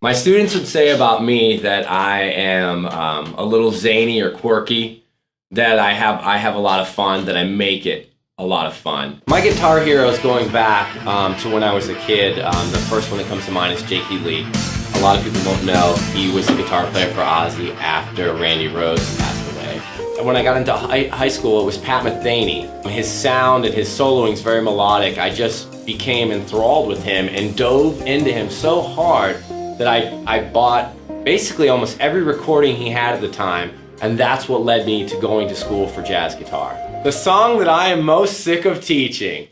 My students would say about me that I am a little zany or quirky, that I have a lot of fun, that I make it a lot of fun. My guitar heroes going back to when I was a kid, the first one that comes to mind is Jakey Lee. A lot of people won't know he was the guitar player for Ozzy after Randy Rhoads passed away. And when I got into high school, it was Pat Metheny. His sound and his soloing is very melodic. I just became enthralled with him and dove into him so hard that I bought basically almost every recording he had at the time, and that's what led me to going to school for jazz guitar. The song that I am most sick of teaching,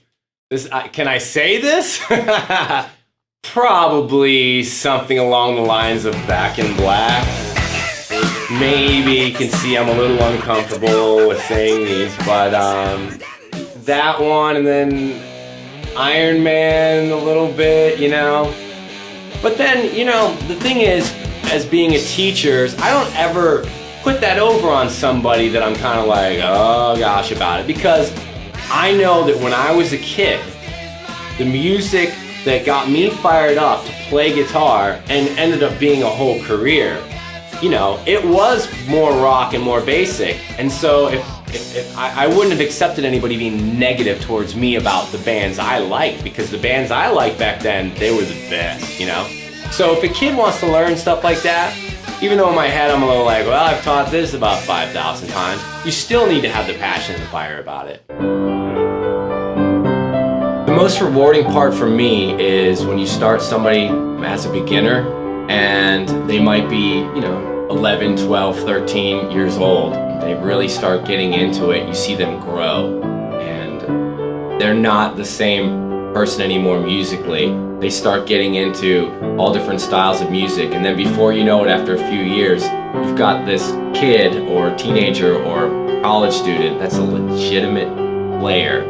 can I say this? Probably something along the lines of Back in Black. Maybe you can see I'm a little uncomfortable with saying these, but that one, and then Iron Man a little bit, you know. But then, you know, the thing is, as being a teacher, I don't ever put that over on somebody that I'm kind of like, oh gosh, about it. Because I know that when I was a kid, the music that got me fired up to play guitar and ended up being a whole career, you know, it was more rock and more basic. And so if I wouldn't have accepted anybody being negative towards me about the bands I liked, because the bands I liked back then, they were the best, you know? So if a kid wants to learn stuff like that, even though in my head I'm a little like, well, I've taught this about 5,000 times, you still need to have the passion and the fire about it. The most rewarding part for me is when you start somebody as a beginner and they might be, you know, 11, 12, 13 years old. They really start getting into it. You see them grow, and they're not the same person anymore musically. They start getting into all different styles of music, and then before you know it, after a few years, you've got this kid or teenager or college student that's a legitimate player